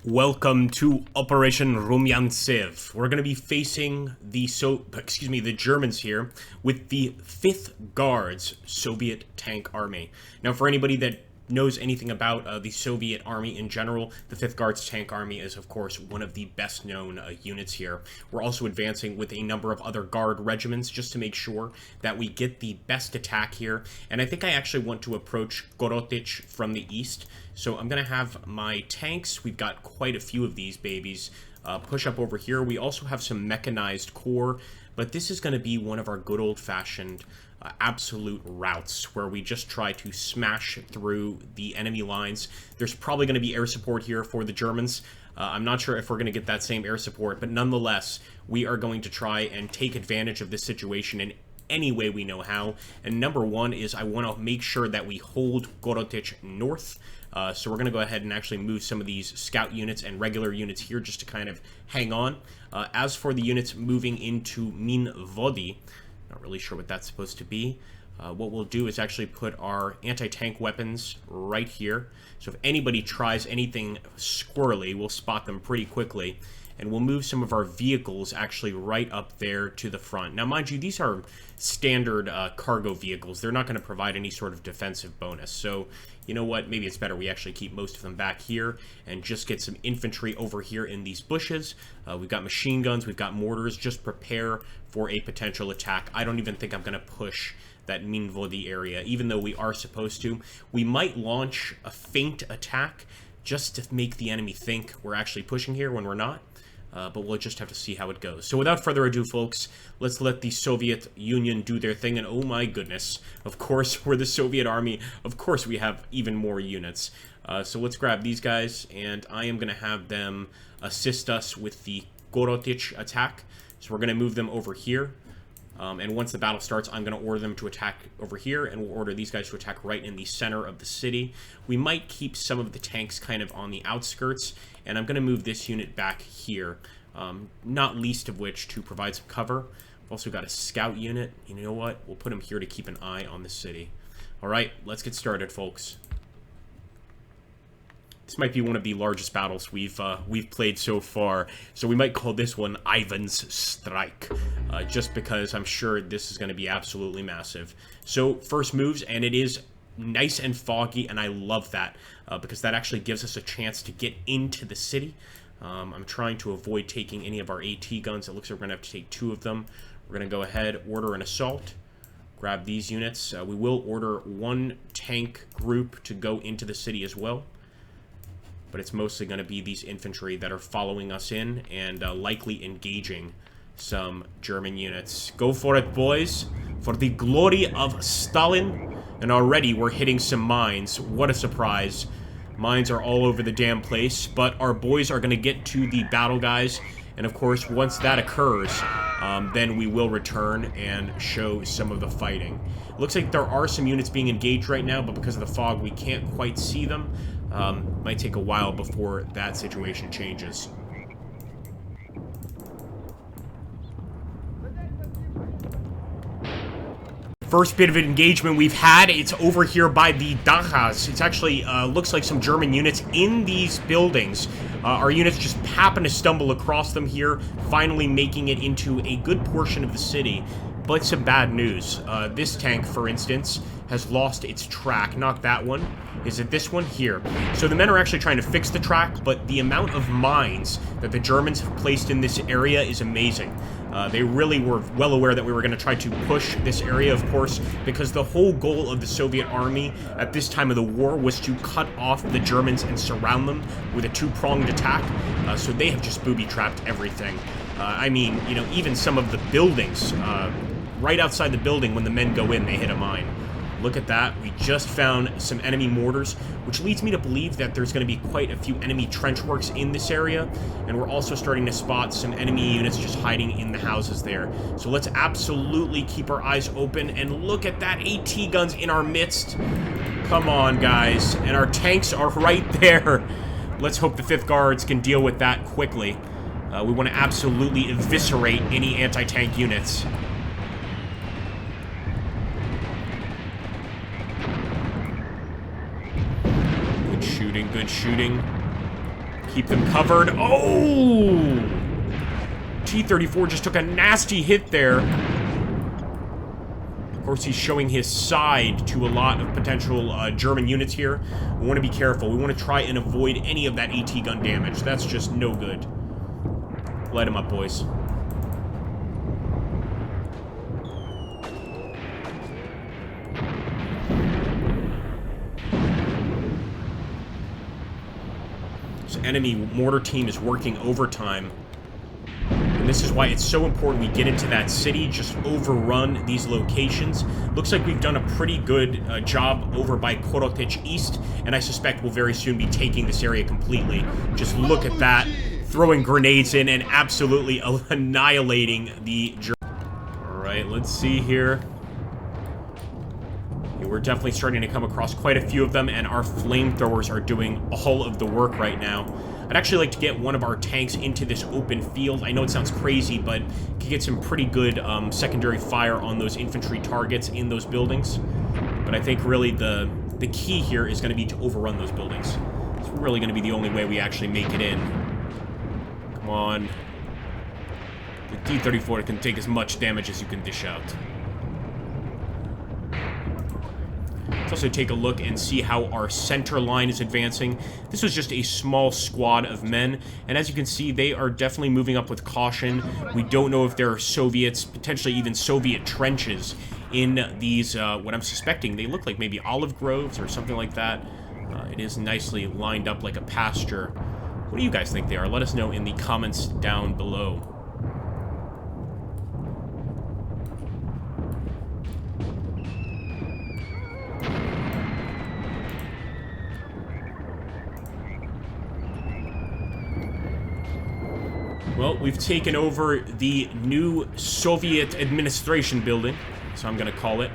Welcome to Operation Rumyantsev. We're going to be facing the Germans here with the 5th Guards Soviet Tank Army. Now, for anybody that knows anything about the Soviet Army in general, the 5th Guards Tank Army is, of course, one of the best-known units here. We're also advancing with a number of other Guard regiments just to make sure that we get the best attack here. And I think I actually want to approach Gorotych from the east. So I'm going to have my tanks, we've got quite a few of these babies, push up over here. We also have some mechanized corps, but this is going to be one of our good old-fashioned absolute routes where we just try to smash through the enemy lines. There's probably going to be air support here for the Germans. I'm not sure if we're going to get that same air support, but nonetheless, we are going to try and take advantage of this situation in any way we know how. And number one is I want to make sure that we hold Gorotych north. So we're going to go ahead and actually move some of these scout units and regular units here just to kind of hang on. As for the units moving into Minvodi, not really sure what that's supposed to be. What we'll do is actually put our anti-tank weapons right here. So if anybody tries anything squirrely, we'll spot them pretty quickly. And we'll move some of our vehicles actually right up there to the front. Now, mind you, these are standard cargo vehicles. They're not going to provide any sort of defensive bonus. So, you know what? Maybe it's better we actually keep most of them back here and just get some infantry over here in these bushes. We've got machine guns. We've got mortars. Just prepare for a potential attack. I don't even think I'm going to push that Minvodi area, even though we are supposed to. We might launch a feint attack just to make the enemy think we're actually pushing here when we're not. But we'll just have to see how it goes. So without further ado, folks, let's let the Soviet Union do their thing. And oh my goodness, of course, we're the Soviet Army. Of course, we have even more units. So let's grab these guys, and I am going to have them assist us with the Gorotych attack. So we're going to move them over here. And once the battle starts, I'm going to order them to attack over here, and we'll order these guys to attack right in the center of the city. We might keep some of the tanks kind of on the outskirts, and I'm going to move this unit back here, not least of which to provide some cover. We've also got a scout unit. You know what? We'll put them here to keep an eye on the city. All right, let's get started, folks. This might be one of the largest battles we've played so far, so we might call this one Ivan's Strike, just because I'm sure this is going to be absolutely massive. So, first moves, and it is nice and foggy, and I love that, because that actually gives us a chance to get into the city. I'm trying to avoid taking any of our AT guns. It looks like we're going to have to take 2 of them. We're going to go ahead, order an assault, grab these units. We will order 1 tank group to go into the city as well. But it's mostly going to be these infantry that are following us in and likely engaging some German units. Go for it, boys. For the glory of Stalin. And already we're hitting some mines. What a surprise. Mines are all over the damn place. But our boys are going to get to the battle, guys. And of course, once that occurs, then we will return and show some of the fighting. Looks like there are some units being engaged right now, but because of the fog, we can't quite see them. Might take a while before that situation changes. First bit of engagement we've had, it's over here by the Dachas. It's actually, looks like some German units in these buildings. Our units just happen to stumble across them here, finally making it into a good portion of the city. But some bad news. This tank, for instance, has lost its track. Not that one. Is it this one? Here. So the men are actually trying to fix the track, but the amount of mines that the Germans have placed in this area is amazing. They really were well aware that we were going to try to push this area, of course, because the whole goal of the Soviet army at this time of the war was to cut off the Germans and surround them with a 2-pronged attack. So they have just booby-trapped everything. I mean, you know, even some of the buildings, right outside the building, when the men go in, they hit a mine. Look at that. We just found some enemy mortars, which leads me to believe that there's going to be quite a few enemy trench works in this area, and we're also starting to spot some enemy units just hiding in the houses there. So let's absolutely keep our eyes open, and look at that, AT guns in our midst. Come on, guys. And our tanks are right there. Let's hope the 5th Guards can deal with that quickly. We want to absolutely eviscerate any anti-tank units. Good shooting, good shooting. Keep them covered. Oh! T-34 just took a nasty hit there. Of course, he's showing his side to a lot of potential German units here. We want to be careful. We want to try and avoid any of that AT gun damage. That's just no good. Light him up, boys. This enemy mortar team is working overtime. And this is why it's so important we get into that city, just overrun these locations. Looks like we've done a pretty good job over by Korotic East, and I suspect we'll very soon be taking this area completely. Just look at that. Throwing grenades in and absolutely annihilating the Germans. Alright, let's see here. We're definitely starting to come across quite a few of them, and our flamethrowers are doing all of the work right now. I'd actually like to get one of our tanks into this open field. I know it sounds crazy, but could get some pretty good secondary fire on those infantry targets in those buildings. But I think really the key here is going to be to overrun those buildings. It's really going to be the only way we actually make it in. Come on. The T-34 can take as much damage as you can dish out. Let's also take a look and see how our center line is advancing. This was just a small squad of men, and as you can see, they are definitely moving up with caution. We don't know if there are Soviets, potentially even Soviet trenches in these, what I'm suspecting, they look like maybe olive groves or something like that. It is nicely lined up like a pasture. What do you guys think they are? Let us know in the comments down below. Well, we've taken over the new Soviet administration building, so I'm going to call it.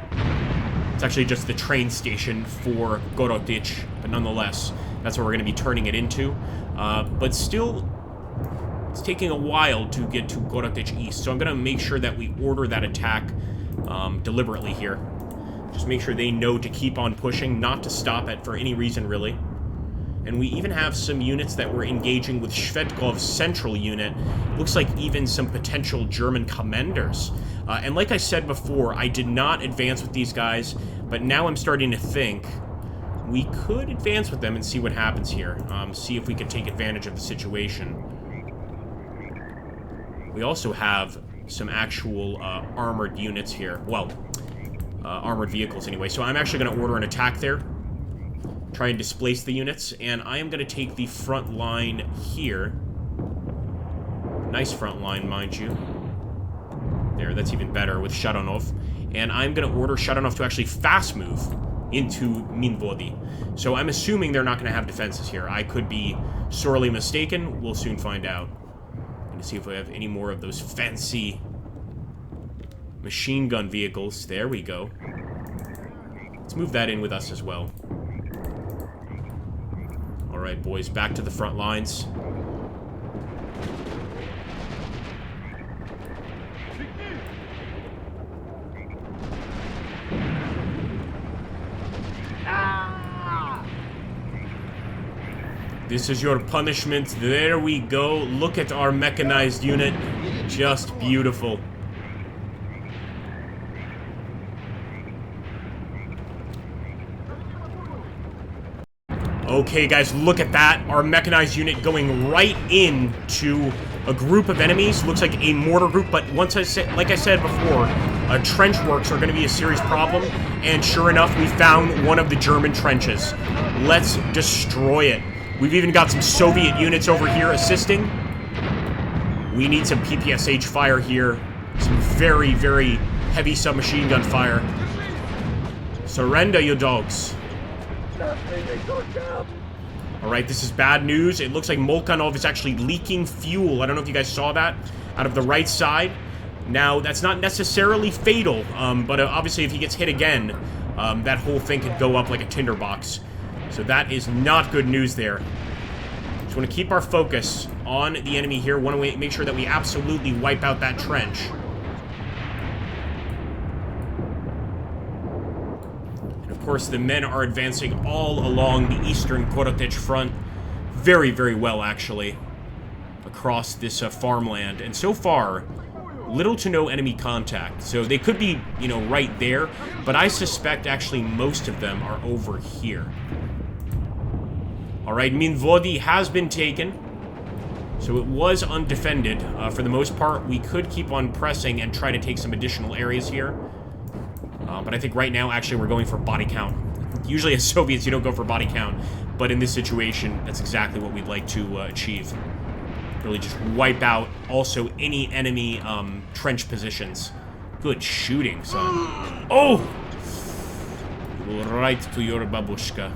It's actually just the train station for Gorotic, but nonetheless, that's what we're going to be turning it into. But still, it's taking a while to get to Gorotic East, so I'm going to make sure that we order that attack deliberately here. Just make sure they know to keep on pushing, not to stop it for any reason, really. And we even have some units that we're engaging with Shvedkov's central unit. Looks like even some potential German commanders. And like I said before, I did not advance with these guys, but now I'm starting to think we could advance with them and see what happens here. See if we can take advantage of the situation. We also have some actual armored units here. Well, armored vehicles anyway. So I'm actually going to order an attack there. Try and displace the units, and I am going to take the front line here. Nice front line, mind you. There, that's even better with Sharonov. And I'm going to order Sharonov to actually fast move into Minvodi. So I'm assuming they're not going to have defenses here. I could be sorely mistaken. We'll soon find out. And to see if we have any more of those fancy machine gun vehicles. There we go. Let's move that in with us as well. Alright, boys, back to the front lines. This is your punishment. There we go. Look at our mechanized unit. Just beautiful. Okay, guys, look at that. Our mechanized unit going right into a group of enemies. Looks like a mortar group, but like I said before, trench works are going to be a serious problem. And sure enough, we found one of the German trenches. Let's destroy it. We've even got some Soviet units over here assisting. We need some PPSH fire here. Some very, very heavy submachine gun fire. Surrender, you dogs. Alright, this is bad news. It looks like Molchanov is actually leaking fuel. I don't know if you guys saw that out of the right side. Now, that's not necessarily fatal, but obviously if he gets hit again, that whole thing could go up like a tinderbox. So that is not good news there. Just want to keep our focus on the enemy here. Want to make sure that we absolutely wipe out that trench. And of course, the men are advancing all along the eastern Korotic front. very, very well, actually, across this farmland. And so far, little to no enemy contact. So they could be, you know, right there, but I suspect actually most of them are over here. Alright, Minvodi has been taken. So it was undefended. For the most part, we could keep on pressing and try to take some additional areas here. But I think right now, actually, we're going for body count. Usually as Soviets, you don't go for body count. But in this situation, that's exactly what we'd like to achieve. Really just wipe out also any enemy trench positions. Good shooting, son. Oh! Right to your babushka.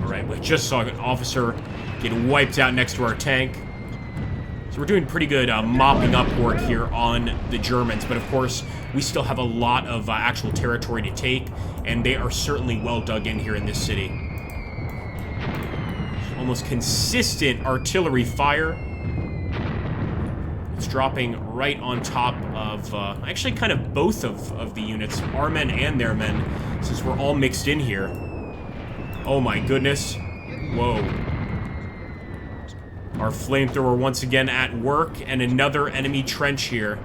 Alright, we just saw an officer get wiped out next to our tank. So we're doing pretty good mopping up work here on the Germans, but of course, we still have a lot of actual territory to take, and they are certainly well dug in here in this city. Almost consistent artillery fire. It's dropping right on top of, actually kind of both of the units, our men and their men, since we're all mixed in here. Oh my goodness. Whoa. Our flamethrower once again at work, and another enemy trench here.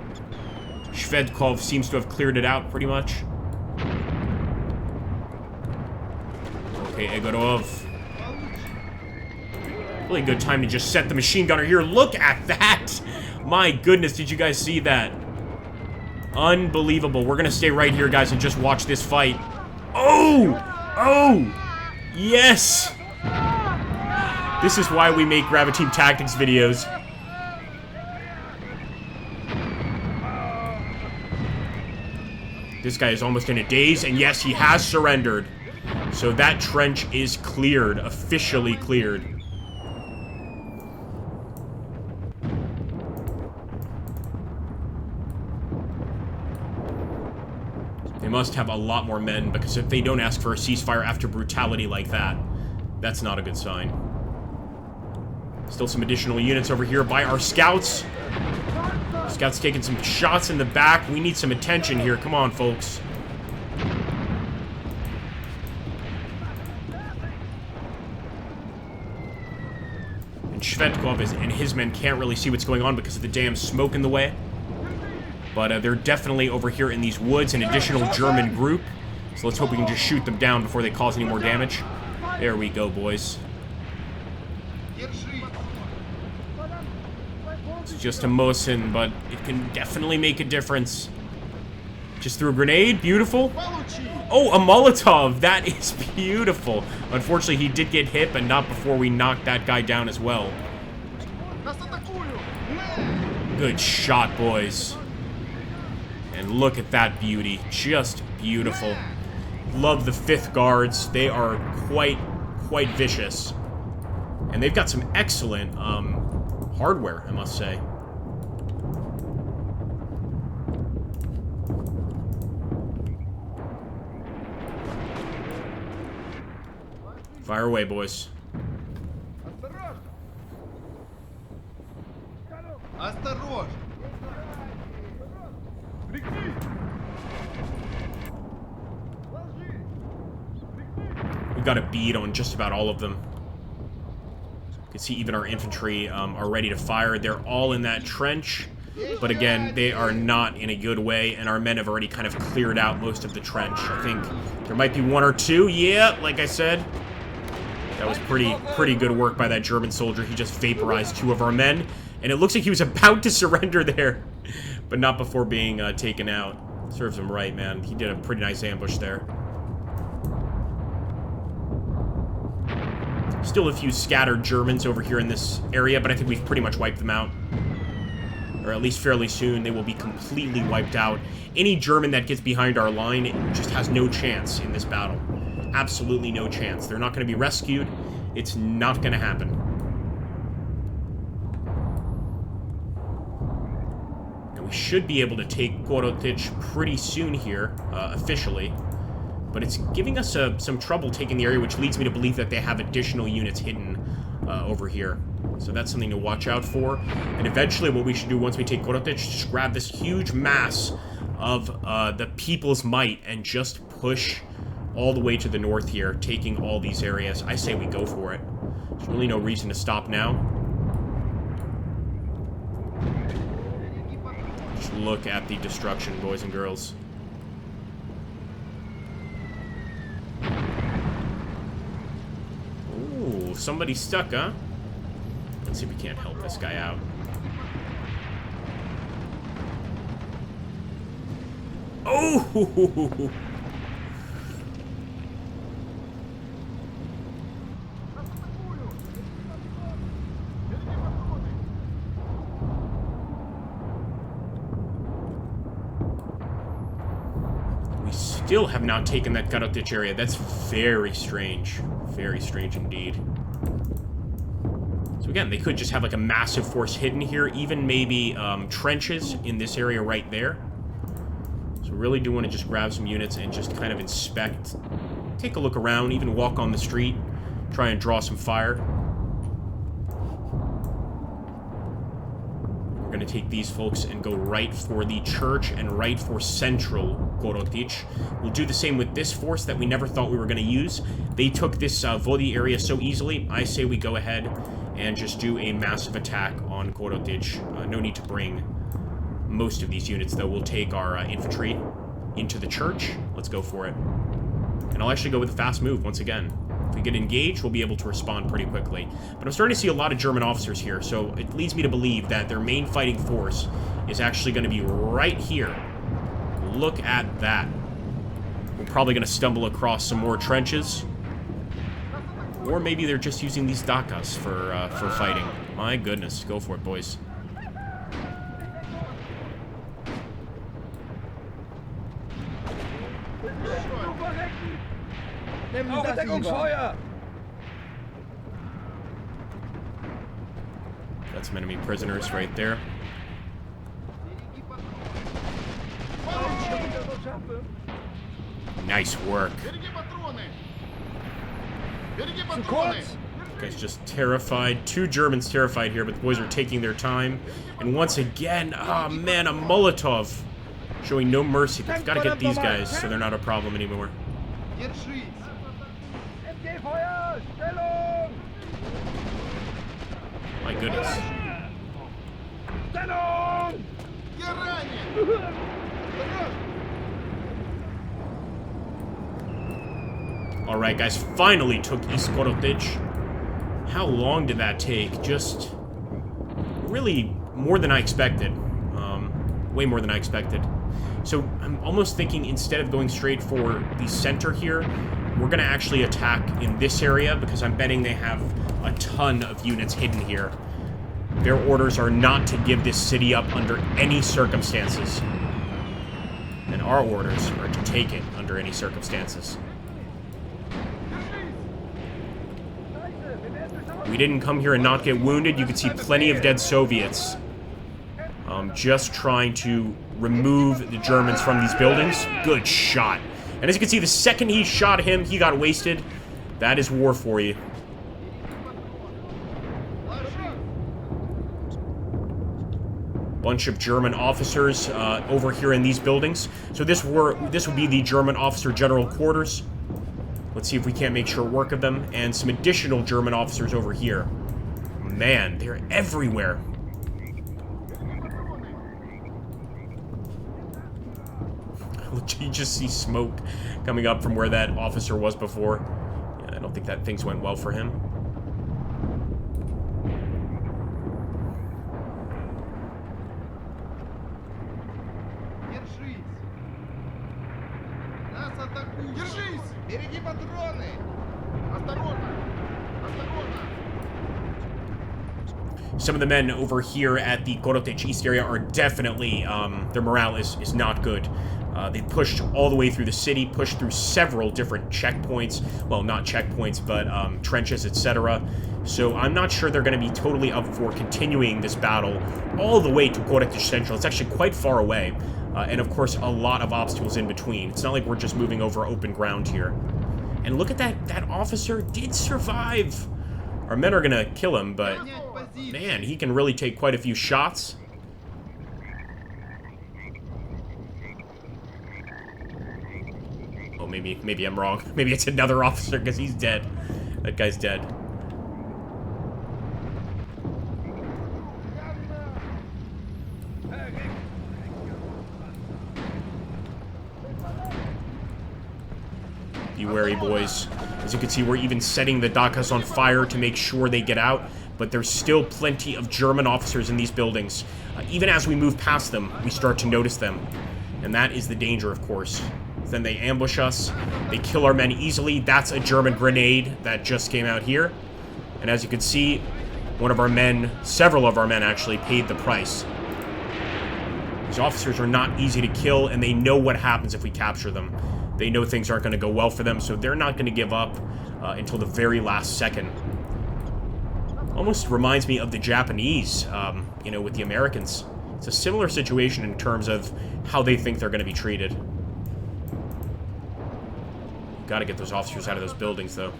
Shvedkov seems to have cleared it out pretty much. Okay, Egorov. Really good time to just set the machine gunner here. Look at that! My goodness, did you guys see that? Unbelievable. We're gonna stay right here, guys, and just watch this fight. Oh! Oh! Yes! This is why we make Graviteam Tactics videos. This guy is almost in a daze, and yes, he has surrendered. So that trench is cleared, officially cleared. They must have a lot more men, because if they don't ask for a ceasefire after brutality like that, that's not a good sign. Still some additional units over here by our scouts. Scouts taking some shots in the back. We need some attention here. Come on, folks. And Shvedkov and his men can't really see what's going on because of the damn smoke in the way. But they're definitely over here in these woods, an additional German group. So let's hope we can just shoot them down before they cause any more damage. There we go, boys. It's just a Mosin, but it can definitely make a difference. Just threw a grenade. Beautiful. Oh, a Molotov. That is beautiful. Unfortunately, he did get hit, but not before we knocked that guy down as well. Good shot, boys. And look at that beauty. Just beautiful. Love the 5th Guards. They are quite vicious. And they've got some excellent hardware, I must say. Fire away, boys. We've got a bead on just about all of them. You can see even our infantry are ready to fire. They're all in that trench. But again, they are not in a good way, and our men have already kind of cleared out most of the trench. I think there might be 1 or 2. Yeah, like I said. That was pretty good work by that German soldier. He just vaporized 2 of our men. And it looks like he was about to surrender there. But not before being taken out. Serves him right, man. He did a pretty nice ambush there. Still a few scattered Germans over here in this area, but I think we've pretty much wiped them out. Or at least fairly soon, they will be completely wiped out. Any German that gets behind our line just has no chance in this battle. Absolutely no chance. They're not going to be rescued. It's not going to happen. And we should be able to take Korotich pretty soon here, officially. But it's giving us some trouble taking the area, which leads me to believe that they have additional units hidden over here. So that's something to watch out for. And eventually what we should do once we take Korotich is just grab this huge mass of the People's Might and just push all the way to the north here, taking all these areas. I say we go for it. There's really no reason to stop now. Just look at the destruction, boys and girls. Ooh, somebody's stuck, huh? Let's see if we can't help this guy out. Oh! We still have not taken that cutout ditch area. That's very strange. Very strange indeed. So again, they could just have like a massive force hidden here, even maybe trenches in this area right there. So really do want to just grab some units and just kind of inspect, take a look around, even walk on the street, try and draw some fire. We're going to take these folks and go right for the church and right for central Korotic. We'll do the same with this force that we never thought we were going to use. They took this Vodi area so easily. I say we go ahead and just do a massive attack on Korotic. No need to bring most of these units, though. We'll take our infantry into the church. Let's go for it. And I'll actually go with a fast move once again. If we get engaged, we'll be able to respond pretty quickly. But I'm starting to see a lot of German officers here, so it leads me to believe that their main fighting force is actually going to be right here. Look at that. We're probably going to stumble across some more trenches. Or maybe they're just using these dakas for fighting. My goodness. Go for it, boys. Got some enemy prisoners right there. Nice work. Guy's just terrified. Two Germans terrified here, but the boys are taking their time. And once again, oh man, a Molotov. Showing no mercy. We've got to get these guys so they're not a problem anymore. My goodness. Alright, guys, finally took East Korotic. How long did that take? Just really more than I expected. Way more than I expected. So I'm almost thinking instead of going straight for the center here, we're going to actually attack in this area because I'm betting they have a ton of units hidden here. Their orders are not to give this city up under any circumstances. And our orders are to take it under any circumstances. We didn't come here and not get wounded. You can see plenty of dead Soviets. Just trying to remove the Germans from these buildings. Good shot. And as you can see, the second he shot him, he got wasted. That is war for you. Bunch of German officers over here in these buildings. So this would be the German officer general quarters. Let's see if we can't make short work of them. And some additional German officers over here. Man, they're everywhere. You just see smoke coming up from where that officer was before. Yeah, I don't think that things went well for him. Some of the men over here at the Korotic East area are definitely, their morale is not good. They pushed all the way through the city, pushed through several different checkpoints. Well, not checkpoints, but trenches, etc. So I'm not sure they're going to be totally up for continuing this battle all the way to Korotic Central. It's actually quite far away. And of course, a lot of obstacles in between. It's not like we're just moving over open ground here. And look at that, that officer did survive. Our men are going to kill him, but man, he can really take quite a few shots. Oh, maybe I'm wrong. Maybe it's another officer, because he's dead. That guy's dead. Be wary, boys. As you can see, we're even setting the Dakas on fire to make sure they get out, but there's still plenty of German officers in these buildings. Even as we move past them, we start to notice them. And that is the danger, of course. Then they ambush us. They kill our men easily. That's a German grenade that just came out here. And as you can see, one of our men, several of our men actually, paid the price. These officers are not easy to kill, and they know what happens if we capture them. They know things aren't going to go well for them, so they're not going to give up until the very last second. Almost reminds me of the Japanese, you know, with the Americans. It's a similar situation in terms of how they think they're going to be treated. Got to get those officers out of those buildings, though.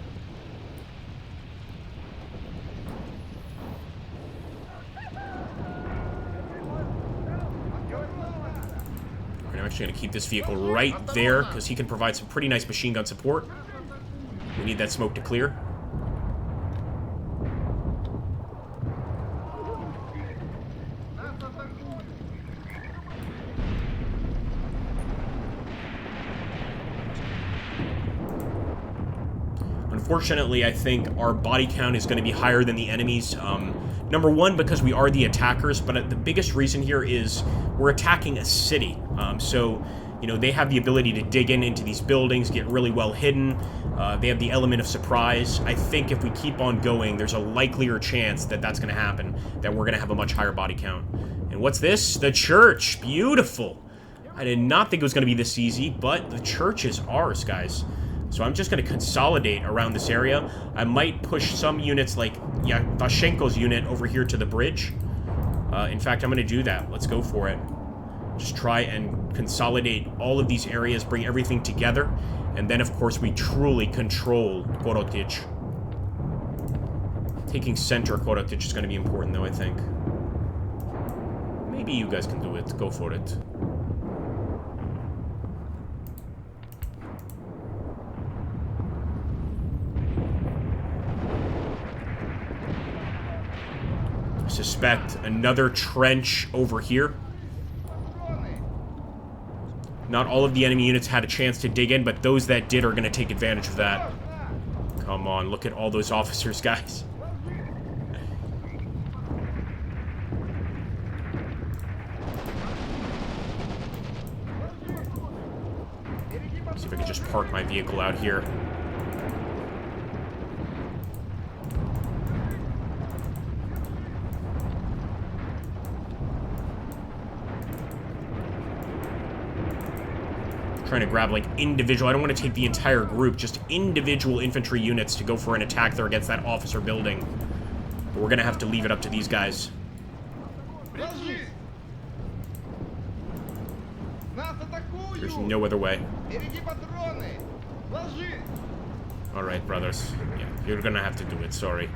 I'm actually going to keep this vehicle right there, because he can provide some pretty nice machine gun support. We need that smoke to clear. Unfortunately, I think our body count is going to be higher than the enemy's. Number one, because we are the attackers, but the biggest reason here is we're attacking a city. So, you know, they have the ability to dig into these buildings, get really well hidden. They have the element of surprise. I think if we keep on going, there's a likelier chance that that's going to happen, that we're going to have a much higher body count. And what's this? The church. Beautiful. I did not think it was going to be this easy, but the church is ours, guys. So I'm just going to consolidate around this area. I might push some units like Vashenko's unit over here to the bridge. In fact, I'm going to do that. Let's go for it. Just try and consolidate all of these areas, bring everything together. And then, of course, we truly control Korotic. Taking center Korotic is going to be important, though, I think. Maybe you guys can do it. Go for it. Suspect another trench over here. Not all of the enemy units had a chance to dig in, but those that did are going to take advantage of that. Come on, look at all those officers, guys. See if I can just park my vehicle out here. Trying to grab, like, individual... I don't want to take the entire group, just individual infantry units to go for an attack there against that officer building. But we're going to have to leave it up to these guys. There's no other way. Alright, brothers. Yeah, you're going to have to do it, sorry.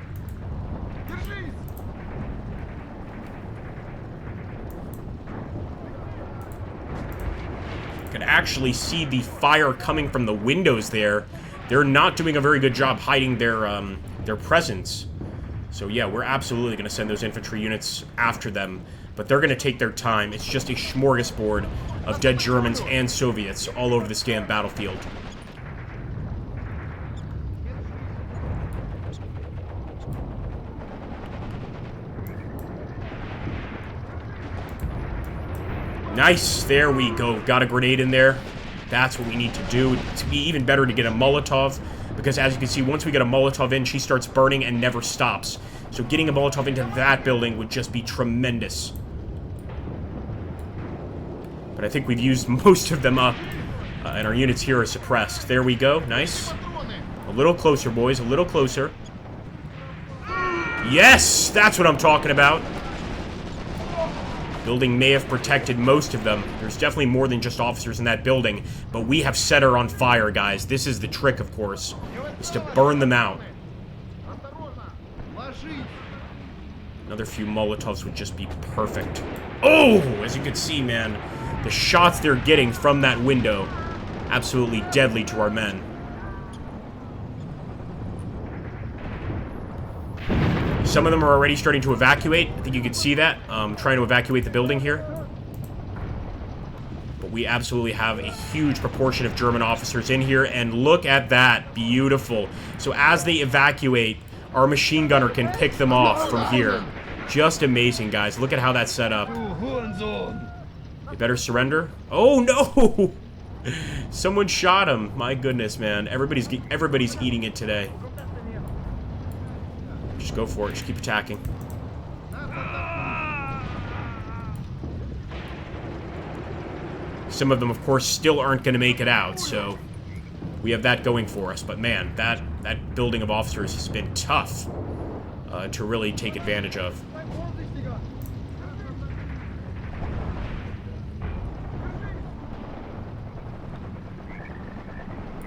Could actually see the fire coming from the windows there. They're not doing a very good job hiding their presence. So yeah, we're absolutely going to send those infantry units after them, but they're going to take their time. It's just a smorgasbord of dead Germans and Soviets all over this damn battlefield. Nice, there we go. Got a grenade in there. That's what we need to do. To be even better to get a Molotov, because as you can see, once we get a Molotov in, she starts burning and never stops. So getting a Molotov into that building would just be tremendous. But I think we've used most of them up, and our units here are suppressed. There we go. Nice. A little closer, boys. A little closer. Yes! That's what I'm talking about. Building may have protected most of them. There's definitely more than just officers in that building, but we have set her on fire, guys. This is the trick, of course, is to burn them out. Another few Molotovs would just be perfect. Oh! As you can see, man, the shots they're getting from that window, absolutely deadly to our men. Some of them are already starting to evacuate. I think you can see that. Trying to evacuate the building here. But we absolutely have a huge proportion of German officers in here. And look at that. Beautiful. So as they evacuate, our machine gunner can pick them off from here. Just amazing, guys. Look at how that's set up. They better surrender. Oh, no! Someone shot him. My goodness, man. Everybody's eating it today. Just go for it. Just keep attacking. Some of them, of course, still aren't going to make it out, so we have that going for us. But, man, that building of officers has been tough to really take advantage of.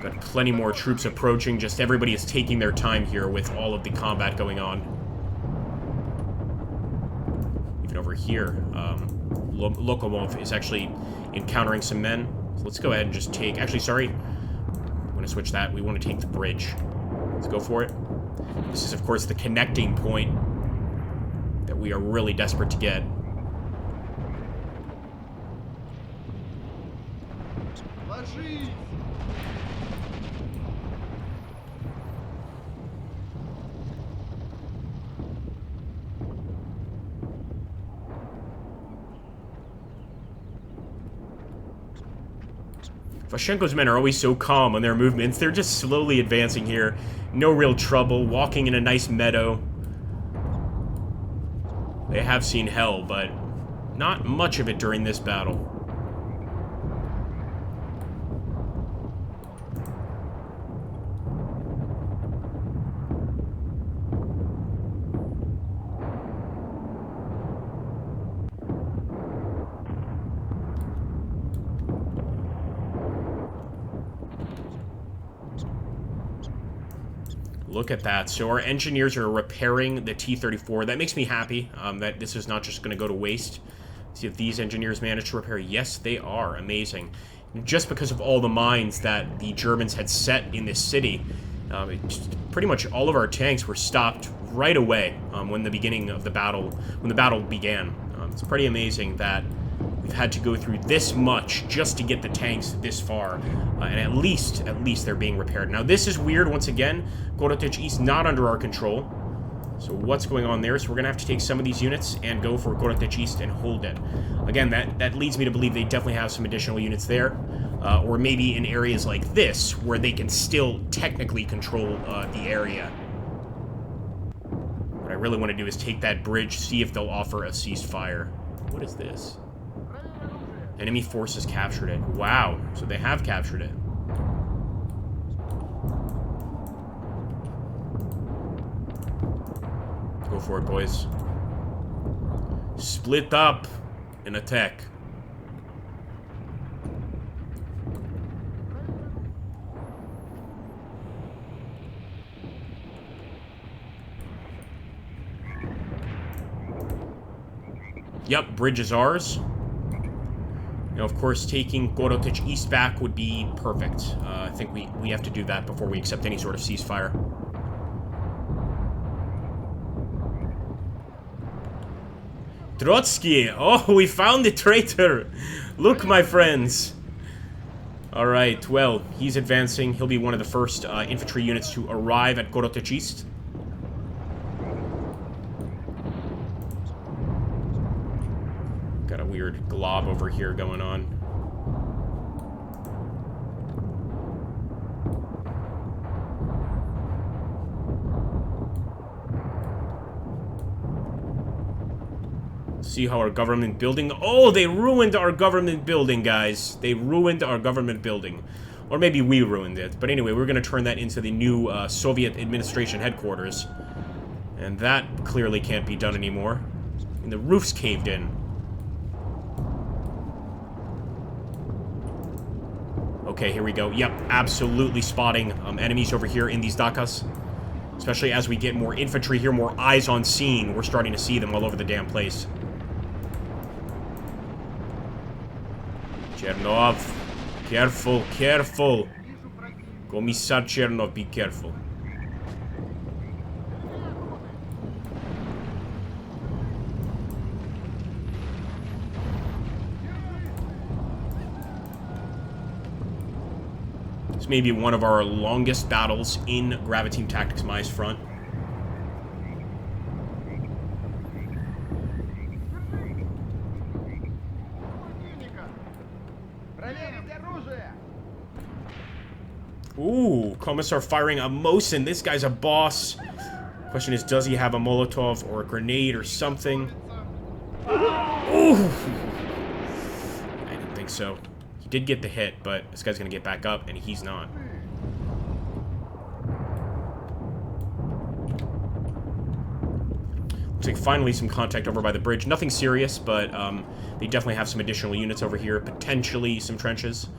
Got plenty more troops approaching. Just everybody is taking their time here with all of the combat going on. Even over here, Lokomov is actually encountering some men. So let's go ahead and just take... Actually, sorry. I'm going to switch that. We want to take the bridge. Let's go for it. This is, of course, the connecting point that we are really desperate to get. Vashenko's men are always so calm on their movements. They're just slowly advancing here. No real trouble. Walking in a nice meadow. They have seen hell, but not much of it during this battle. Look at that. So our engineers are repairing the T-34. That makes me happy that this is not just going to go to waste. See if these engineers manage to repair. Yes, they are. Amazing. Just because of all the mines that the Germans had set in this city, pretty much all of our tanks were stopped right away when the battle began. It's pretty amazing that we've had to go through this much just to get the tanks this far, and at least they're being repaired. Now this is weird. Once again, Gorotych East not under our control. So what's going on there? So we're gonna have to take some of these units and go for Gorotych East and hold it. Again, that leads me to believe they definitely have some additional units there, or maybe in areas like this where they can still technically control the area. What I really want to do is take that bridge, see if they'll offer a ceasefire. What is this? Enemy forces captured it. Wow. So they have captured it. Go for it, boys. Split up and attack. Yep, bridge is ours. You know, of course, taking Gorotych East back would be perfect. I think we have to do that before we accept any sort of ceasefire. Trotsky! Oh, we found the traitor! Look, my friends! Alright, well, he's advancing. He'll be one of the first infantry units to arrive at Gorotych East. Got a weird glob over here going on. See how our government building... Oh, they ruined our government building, guys. They ruined our government building. Or maybe we ruined it. But anyway, we're going to turn that into the new Soviet administration headquarters. And that clearly can't be done anymore. And the roof's caved in. Okay, here we go. Yep, absolutely spotting enemies over here in these dakas. Especially as we get more infantry here, more eyes on scene. We're starting to see them all over the damn place. Chernov. Careful, careful. Commissar Chernov, be careful. This may be one of our longest battles in Graviteam Tactics Mius front. Ooh, Commissar firing a Mosin. This guy's a boss. Question is, does he have a Molotov or a grenade or something? Ooh! I didn't think so. He did get the hit, but this guy's gonna get back up, and he's not. Looks like finally some contact over by the bridge. Nothing serious, but they definitely have some additional units over here. Potentially some trenches.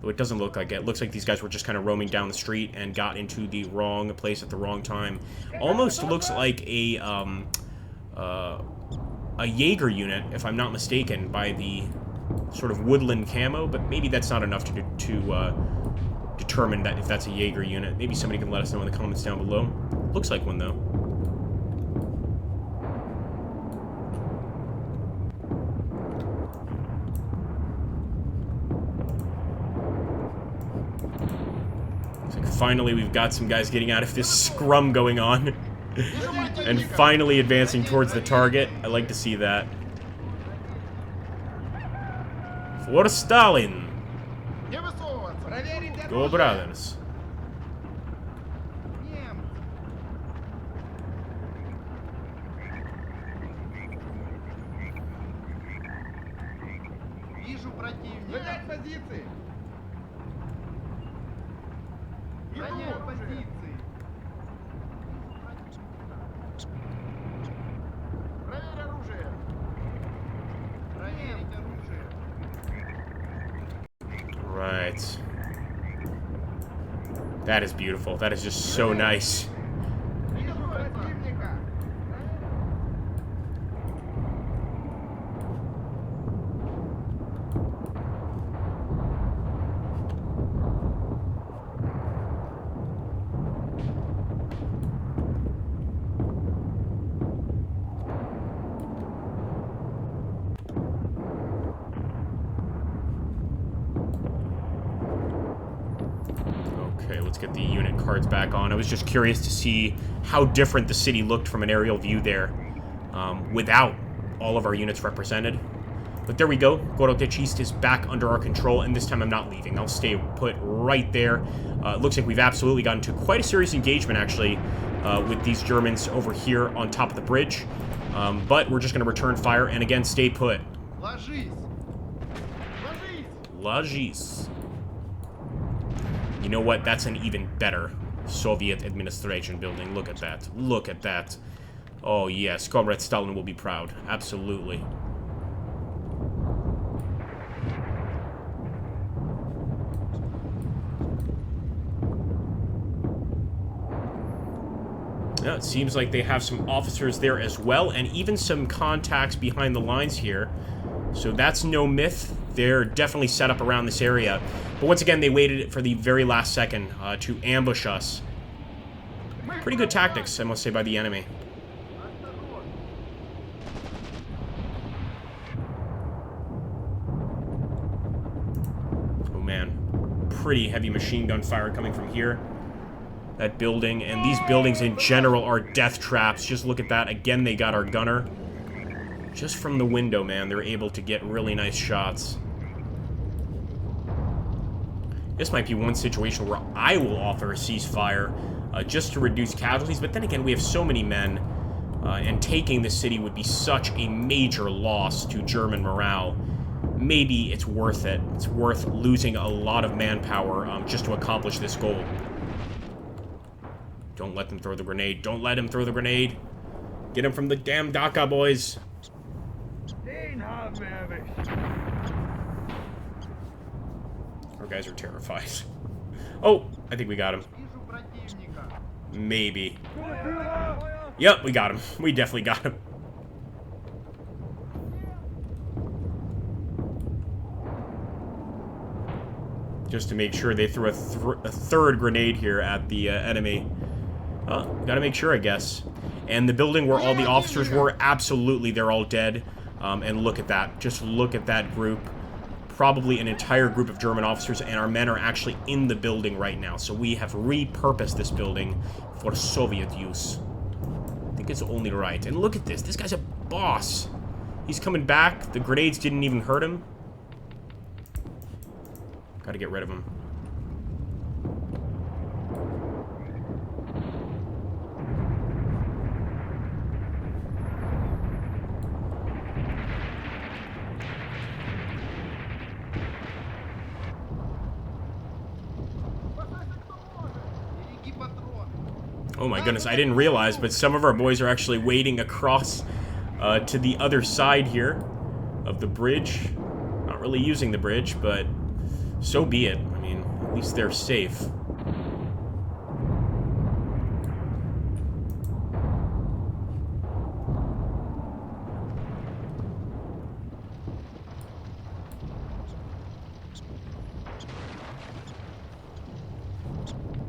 Though it doesn't look like it. It looks like these guys were just kind of roaming down the street and got into the wrong place at the wrong time. Almost looks like a Jaeger unit, if I'm not mistaken, by the sort of woodland camo, but maybe that's not enough to determine that if that's a Jaeger unit. Maybe somebody can let us know in the comments down below. Looks like one, though. Finally, we've got some guys getting out of this scrum going on. And finally advancing towards the target. I like to see that. For Stalin! Go, brothers. Right. That is beautiful. That is just so nice. Okay, let's get the unit cards back on. I was just curious to see how different the city looked from an aerial view there, without all of our units represented. But there we go. Gorote East is back under our control, and this time I'm not leaving. I'll stay put right there. It looks like we've absolutely gotten to quite a serious engagement, actually, with these Germans over here on top of the bridge. But we're just going to return fire, and again, stay put. Lajis. You know what? That's an even better Soviet administration building. Look at that. Look at that. Oh, yes. Comrade Stalin will be proud. Absolutely. Yeah, it seems like they have some officers there as well, and even some contacts behind the lines here. So that's no myth. They're definitely set up around this area. But once again, they waited for the very last second to ambush us. Pretty good tactics, I must say, by the enemy. Oh, man. Pretty heavy machine gun fire coming from here. That building, and these buildings in general are death traps. Just look at that. Again, they got our gunner. Just from the window, man, they're able to get really nice shots. This might be one situation where I will offer a ceasefire just to reduce casualties, but then again, we have so many men, and taking the city would be such a major loss to German morale. Maybe it's worth it. It's worth losing a lot of manpower just to accomplish this goal. Don't let them throw the grenade. Don't let him throw the grenade. Get him from the damn Dhaka, boys. Our guys are terrified. Oh, I think we got him. Maybe. Yep, we got him. We definitely got him. Just to make sure they threw a third grenade here at the enemy. Oh, gotta make sure, I guess. And the building where all the officers were, absolutely, they're all dead. And look at that. Just look at that group. Probably an entire group of German officers, and our men are actually in the building right now. So we have repurposed this building for Soviet use. I think it's only right. And look at this. This guy's a boss. He's coming back. The grenades didn't even hurt him. Gotta get rid of him. Oh my goodness, I didn't realize, but some of our boys are actually wading across to the other side here of the bridge. Not really using the bridge, but so be it. I mean, at least they're safe.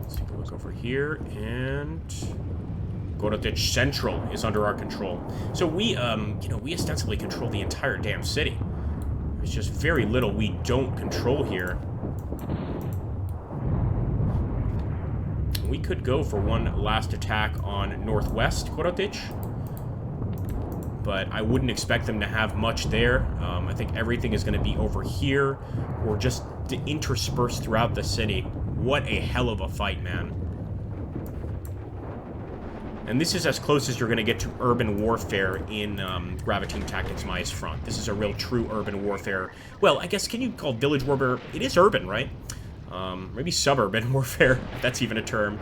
Let's take a look over here, and Graviteam Central is under our control. So we, you know, we ostensibly control the entire damn city. There's just very little we don't control here. We could go for one last attack on Northwest Graviteam, but I wouldn't expect them to have much there. I think everything is going to be over here, or just interspersed throughout the city. What a hell of a fight, man. And this is as close as you're going to get to urban warfare in Graviteam Tactics Mius front. This is a real true urban warfare. Well, I guess, can you call village warfare? It is urban, right? Maybe suburban warfare, if that's even a term.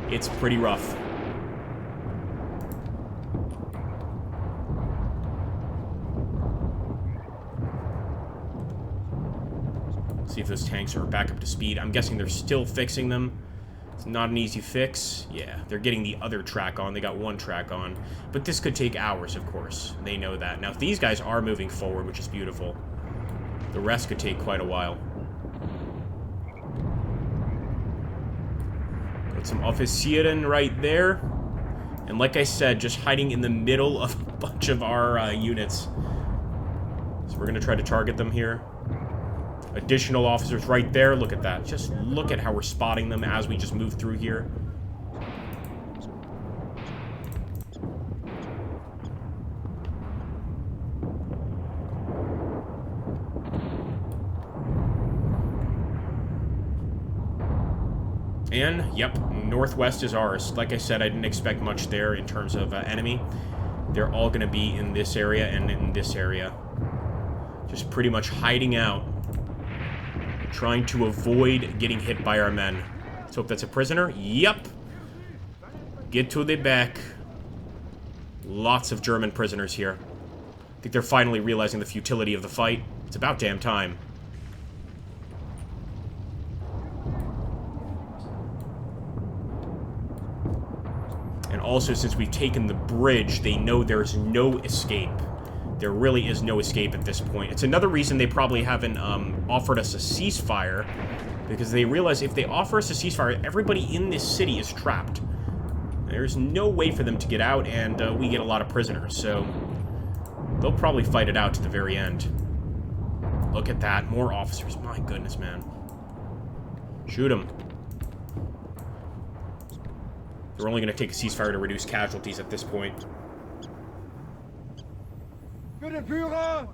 It's pretty rough. Let's see if those tanks are back up to speed. I'm guessing they're still fixing them. It's not an easy fix. Yeah, they're getting the other track on. They got one track on. But this could take hours, of course. They know that. Now, if these guys are moving forward, which is beautiful, the rest could take quite a while. Got some Offizieren right there. And like I said, just hiding in the middle of a bunch of our units. So we're going to try to target them here. Additional officers right there. Look at that. Just look at how we're spotting them as we just move through here. And, yep, Northwest is ours. Like I said, I didn't expect much there in terms of enemy. They're all going to be in this area and in this area. Just pretty much hiding out. Trying to avoid getting hit by our men. Let's hope that's a prisoner. Yep. Get to the back. Lots of German prisoners here. I think they're finally realizing the futility of the fight. It's about damn time. And also, since we've taken the bridge, they know there's no escape. There really is no escape at this point. It's another reason they probably haven't offered us a ceasefire, because they realize if they offer us a ceasefire, everybody in this city is trapped. There's no way for them to get out, and we get a lot of prisoners, so they'll probably fight it out to the very end. Look at that. More officers. My goodness, man. Shoot them. They're only going to take a ceasefire to reduce casualties at this point. Für den Führer!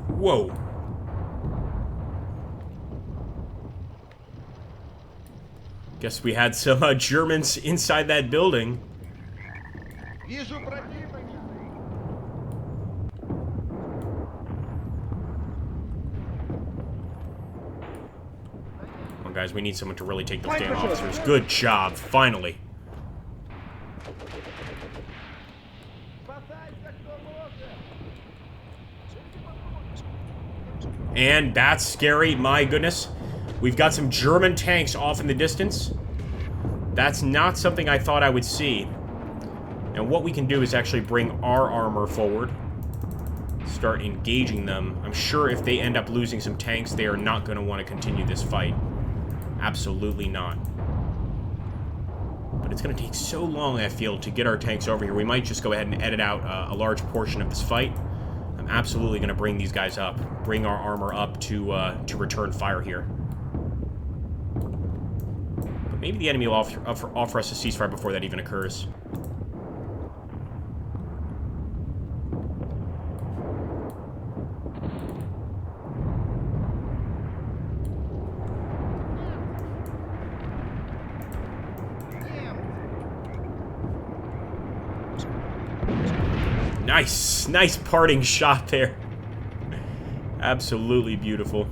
Whoa. Guess we had some Germans inside that building. Well, guys, we need someone to really take those damn officers. Good job, finally. And that's scary, my goodness. We've got some German tanks off in the distance. That's not something I thought I would see. And what we can do is actually bring our armor forward. Start engaging them. I'm sure if they end up losing some tanks, they are not going to want to continue this fight. Absolutely not. But it's going to take so long, I feel, to get our tanks over here. We might just go ahead and edit out a large portion of this fight. I'm absolutely going to bring these guys up. Bring our armor up to return fire here. But maybe the enemy will offer us a ceasefire before that even occurs. Nice, nice parting shot there. Absolutely beautiful.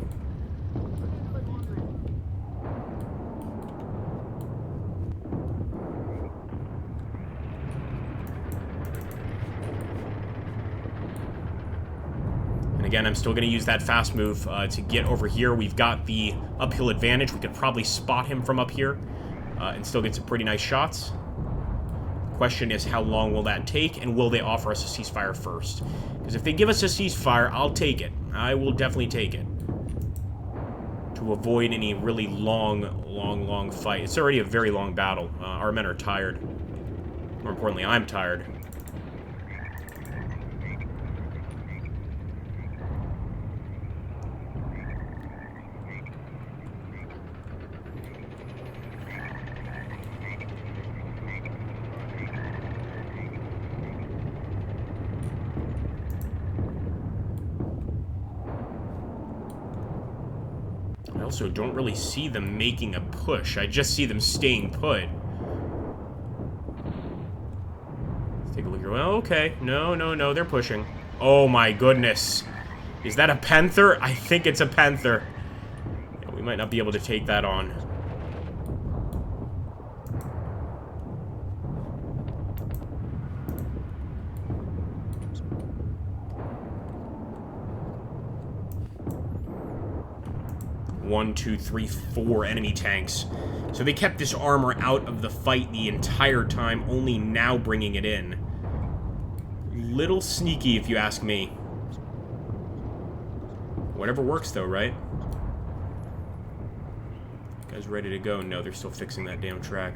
And again, I'm still going to use that fast move to get over here. We've got the uphill advantage. We could probably spot him from up here and still get some pretty nice shots. Question is, how long will that take, and will they offer us a ceasefire first? Because if they give us a ceasefire, I'll take it. I will definitely take it. To avoid any really long fight. It's already a very long battle. Our men are tired. More importantly, I'm tired. I also don't really see them making a push. I just see them staying put. Let's take a look here. Well, okay. No, they're pushing. Oh my goodness. Is that a Panther? I think it's a Panther. Yeah, we might not be able to take that on. One, two, three, four enemy tanks. So they kept this armor out of the fight the entire time, only now bringing it in. Little sneaky, if you ask me. Whatever works, though, right? Guys ready to go? No, they're still fixing that damn track.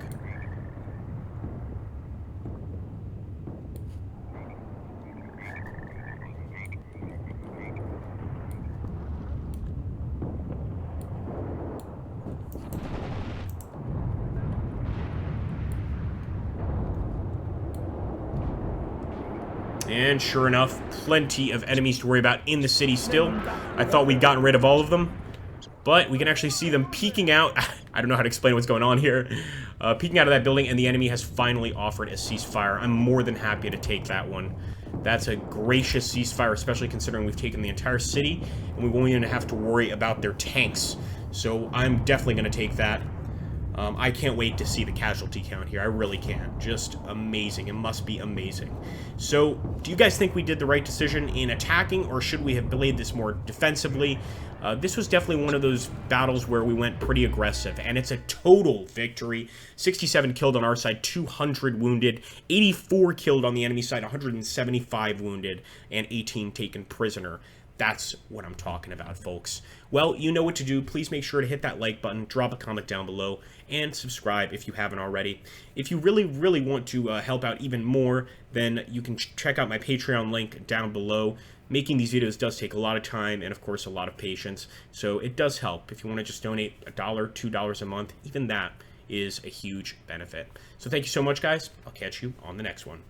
And sure enough, plenty of enemies to worry about in the city still. I thought we'd gotten rid of all of them, but we can actually see them peeking out. I don't know how to explain what's going on here. Peeking out of that building, and the enemy has finally offered a ceasefire. I'm more than happy to take that one. That's a gracious ceasefire, especially considering we've taken the entire city, and we won't even have to worry about their tanks. So I'm definitely going to take that. I can't wait to see the casualty count here. I really can. Just amazing. It must be amazing. So, do you guys think we did the right decision in attacking, or should we have played this more defensively? This was definitely one of those battles where we went pretty aggressive, and it's a total victory. 67 killed on our side, 200 wounded, 84 killed on the enemy side, 175 wounded, and 18 taken prisoner. That's what I'm talking about, folks. Well, you know what to do. Please make sure to hit that like button, drop a comment down below, and subscribe if you haven't already. If you really want to help out even more, then you can check out my Patreon link down below. Making these videos does take a lot of time and, of course, a lot of patience, so it does help. If you want to just donate $1, $2 a month, even that is a huge benefit. So thank you so much, guys. I'll catch you on the next one.